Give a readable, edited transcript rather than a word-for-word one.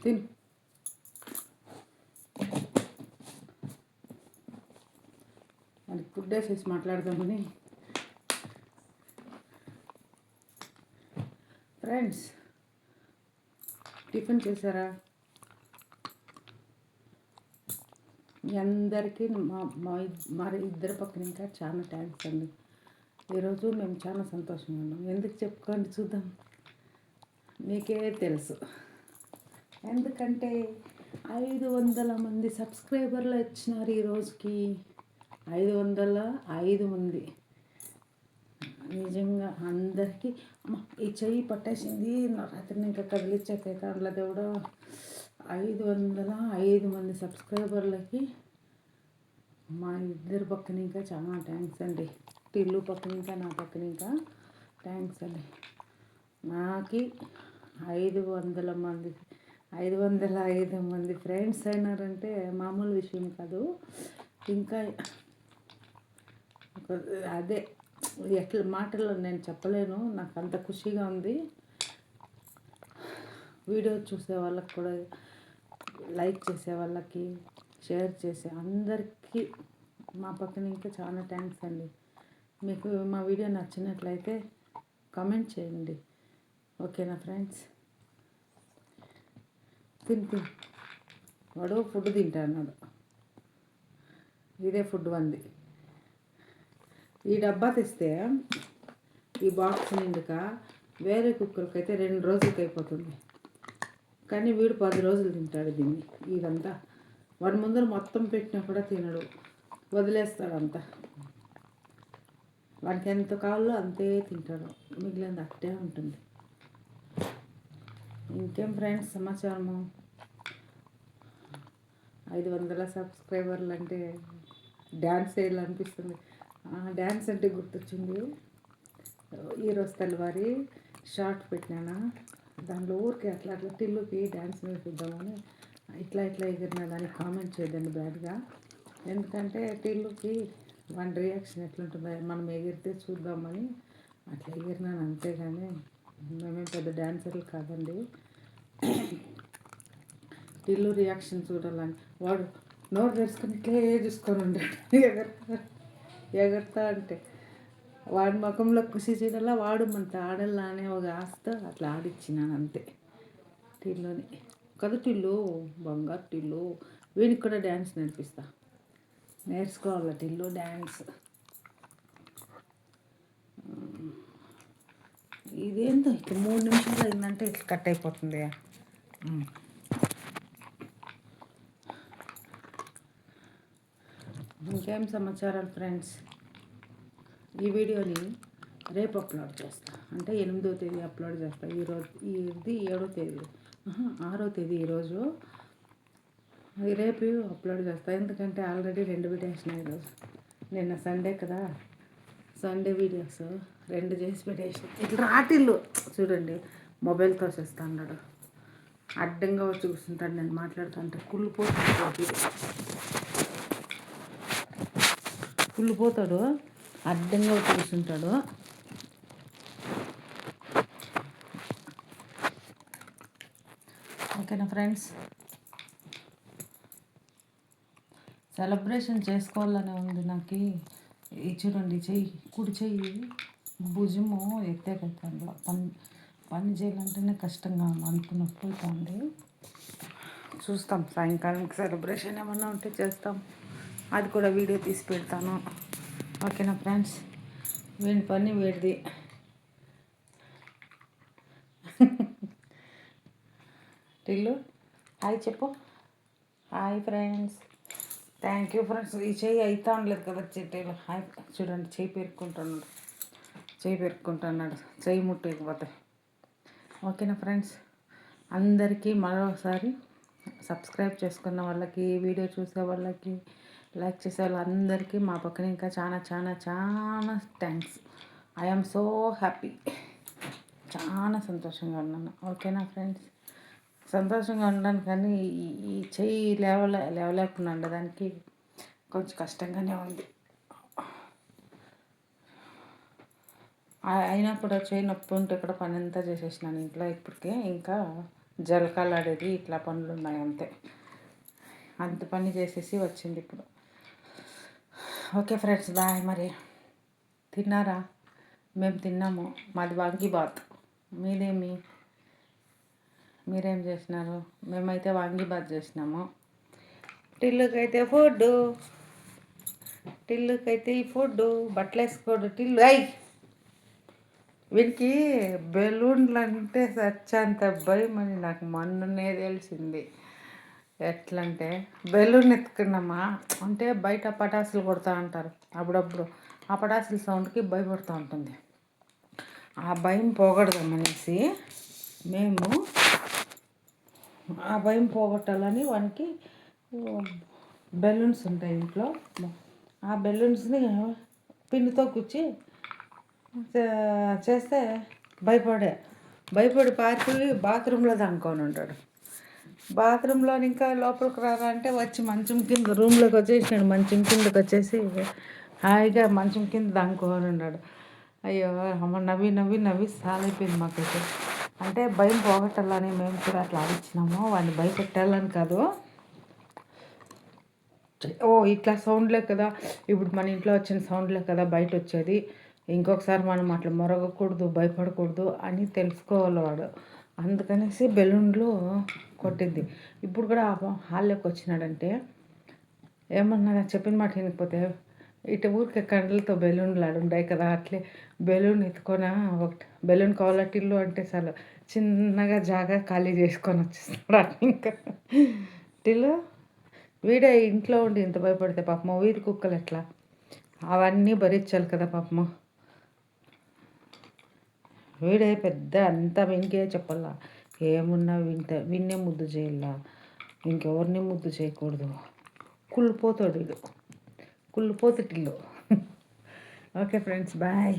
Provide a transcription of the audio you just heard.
తిను. అది ఫుడ్ వేసేసి మాట్లాడదామని. ఫ్రెండ్స్, టిఫిన్ చేశారా? మీ అందరికీ మరి ఇద్దరు పక్కన ఇంకా చాలా థ్యాంక్స్ అండి. ఈరోజు మేము చాలా సంతోషంగా ఉన్నాం. ఎందుకు చెప్పుకోండి చూద్దాం. మీకే తెలుసు. ఎందుకంటే 500 మంది సబ్స్క్రైబర్లు వచ్చినారు ఈరోజుకి. 505 మంది. నిజంగా అందరికీ ఈ చెయ్యి పట్టేసింది నా రాత్రి ఇంకా కదిలిచ్చాక దాంట్లో కూడా 505 మంది సబ్స్క్రైబర్లకి మా ఇద్దరు పక్కన ఇంకా చాలా థ్యాంక్స్ అండి. టిల్లు పక్కన ఇంకా నా పక్కన ఇంకా థ్యాంక్స్ అండి. నాకు 505 మంది ఫ్రెండ్స్ అయినారంటే మామూలు విషయం కాదు. ఇంకా అదే ఎట్లా మాటల్లో నేను చెప్పలేను. నాకు అంత ఖుషిగా ఉంది. వీడియో చూసే వాళ్ళకి కూడా, లైక్ చేసే వాళ్ళకి, షేర్ చేసే అందరికీ మా పక్కన ఇంకా చాలా థ్యాంక్స్ అండి. మీకు మా వీడియో నచ్చినట్లయితే కామెంట్ చేయండి. ఓకేనా ఫ్రెండ్స్? తిని వాడు ఫుడ్ తింటాడు. ఇదే ఫుడ్ వంది. ఈ డబ్బా తెస్తే ఈ బాక్స్ నిండుక వేరే కుక్కలకి అయితే 2 రోజులకి అయిపోతుంది. కానీ వీడు 10 రోజులు తింటాడు దీన్ని. ఇదంతా వాడి ముందర మొత్తం పెట్టినా కూడా తినడు, వదిలేస్తాడంతా. వాడికి ఎంత కావాలో అంతే తింటాడు, మిగిలింది అట్టే ఉంటుంది. ఇంకేం ఫ్రెండ్స్ సమాచారము? 500 సబ్స్క్రైబర్లు అంటే డ్యాన్స్ వేయాలనిపిస్తుంది. డ్యాన్స్ అంటే గుర్తొచ్చింది. ఈరోజు తెల్లవారి షార్ట్ పెట్టినానా, దాంట్లో ఊరికి అట్లా టిల్లుకి డ్యాన్స్ నేర్పిద్దామని ఇట్లా ఎగిరినా దానికి కామెంట్ చేయదండి బ్యాడ్గా. ఎందుకంటే టిల్లుకి వన్ రియాక్షన్ ఎట్లుంటుందో మనం ఎగిరితే చూద్దామని అట్లా ఎగిరినాను. అంతేగాని మేమేం పెద్ద డ్యాన్సర్లు కాదండి. టిల్లు రియాక్షన్ చూడాలని వాడు నోరు తెరుచుకొని ఇట్లే చూసుకొని ఉంటాడు. ఎగరతా అంటే వాడి ముఖంలో ఖుషి చూడాలా, వాడు మనతో ఆడల్లా అనే ఒక ఆశతో అట్లా ఆడిచ్చినాను అంతే టిల్లుని. కదా టిల్లు, బంగారు టిల్లు. వీడికి కూడా డ్యాన్స్ నేర్పిస్తా. నేర్చుకోవాలి టిల్లు డ్యాన్స్. ఇదేందో ఇక 3 నిమిషాలు అయిందంటే ఇట్లా కట్ అయిపోతుంది. ఇంకేం సమాచారాలు ఫ్రెండ్స్? ఈ వీడియోని రేపు అప్లోడ్ చేస్తా. అంటే 8వ తేదీ అప్లోడ్ చేస్తా. ఈరోజు ఇది 7వ తేదీ, 6వ తేదీ ఈరోజు. రేపు అప్లోడ్ చేస్తా. ఎందుకంటే ఆల్రెడీ 2 వీడియోస్ ఈరోజు. నిన్న సండే కదా, సండే వీడియోస్ 2 చేసి పెట్టేసి ఇట్లా రాటిల్లు చూడండి. మొబైల్తో చేస్తా అన్నాడు. అడ్డంగా వచ్చి కూర్చుంటాడు. నేను మాట్లాడుతుంటే కుళ్ళిపోతాడు. అడ్డంగా వచ్చి కూర్చుంటాడు. ఓకేనా ఫ్రెండ్స్? సెలబ్రేషన్ చేసుకోవాలనే ఉంది నాకు. చూడండి, చెయ్యి, కుడి చెయ్యి భుజము ఎత్తేకెళ్తాను. పని చేయాలంటేనే కష్టంగా అనుకున్నప్పుడు చూస్తాం. సాయంకాలంకి సెలబ్రేషన్ ఏమన్నా ఉంటే చేస్తాం. అది కూడా వీడియో తీసి పెడతాను. ఓకేనా ఫ్రెండ్స్? వీడి పని వీడిది. టిల్లు హాయ్ చెప్పు. Hi friends. Thank you friends. ఈ చెయ్యి అవుతా ఉండలేదు కదా చెట్టు. హాయ్ చూడండి, చెయ్యి పెరుక్కుంటున్నాడు. చెయ్యి ముట్టకపోతే. ఓకేనా ఫ్రెండ్స్? అందరికీ మరోసారి సబ్స్క్రైబ్ చేసుకున్న వాళ్ళకి, వీడియో చూసే వాళ్ళకి, లైక్ చేసే వాళ్ళందరికీ మా పక్కన ఇంకా చాలా చాలా చాలా థ్యాంక్స్. I'm so happy. చాలా సంతోషంగా ఉన్నాను. ఓకేనా ఫ్రెండ్స్? సంతోషంగా ఉన్నాను, కానీ ఈ చెయ్యి లేవలేకుండా ఉండడానికి కొంచెం కష్టంగానే ఉంది. అయినా కూడా చెయ్యి నొప్పి ఉంటే కూడా పని అంతా చేసేసినాను ఇంట్లో. ఇప్పటికే ఇంకా జలకాలాడేది ఇట్లా పనులు ఉన్నాయి అంతే. అంత పని చేసేసి వచ్చింది ఇప్పుడు. Okay friends, bye. మరి తిన్నారా? మేము తిన్నాము. మాది వాంగీబాత్. మీరేం చేసినారు? మేమైతే వాంగీబాత్ చేసినాము. టిల్లుకైతే ఈ ఫుడ్ బట్టలు వేసుకోడు టిల్లు. వీనికి బెలూన్లు అంటే సచ్చంత భయం అని నాకు మొన్ననే తెలిసింది. ఎట్లంటే బెలూన్ ఎత్తుకున్నామా అంటే బయట పటాసులు కొడతా అంటారు అప్పుడప్పుడు. ఆ పటాసుల సౌండ్కి భయపడుతూ ఉంటుంది. ఆ భయం పోగొడదామనేసి మేము ఆ భయం పోగొట్టాలని వానికి బెలూన్స్ ఉంటాయి ఇంట్లో. ఆ బెలూన్స్ని పిండితో కుచ్చి చేస్తే భయపడి పారిపోయి బాత్రూంలో దాక్కొని ఉంటాడు. బాత్రూంలో ఇంకా లోపలికి రారా అంటే వచ్చి మంచం కింద రూమ్లోకి వచ్చేసినాడు. మంచం కిందకి వచ్చేసి హాయిగా మంచం కింద దాక్కొని ఉన్నాడు. అయ్యో అమ్మ, నవ్వి సాలైపోయింది మాకైతే. అంటే భయం పోగొట్టాలని మేము కూడా అట్లా ఆడిచ్చినాము. వాడిని భయపెట్టాలని కాదు. ఇట్లా సౌండ్లే కదా ఇప్పుడు మన ఇంట్లో వచ్చిన సౌండ్లే కదా బయట వచ్చేది. ఇంకొకసారి మనం అట్లా మొరగకూడదు, భయపడకూడదు అని తెలుసుకోవాలి వాడు. అందుకనేసి బెలూన్లు కొట్టింది. ఇప్పుడు కూడా హాల్లోకి వచ్చినాడంటే ఏమన్నా చెప్పిన మాట వినకపోతే ఇటు ఊరికే కండ్లతో బెలూన్లు ఆడుంటాయి కదా, అట్లే బెలూన్ ఎత్తుకొని ఒకటి బెలూన్ కావాలా టిల్లు అంటే చాలు చిన్నగా జాగా ఖాళీ చేసుకొని వచ్చేస్తున్నాడు. ఇంకా టిల్లు వీడే ఇంట్లో ఉండి ఇంత భయపడితే పాపము వీధి కుక్కలు ఎట్లా అవన్నీ భరించాలి కదా పాపము. వీడే పెద్ద అంతా వీనికే చెప్పాలా, ఏమున్నా విన్నే ముద్దు చేయాల, ఇంకెవరిని ముద్దు చేయకూడదు. కుళ్ళిపోతాడు వీడు, కుళ్ళిపోతాడు ఇల్లు. Okay friends, bye.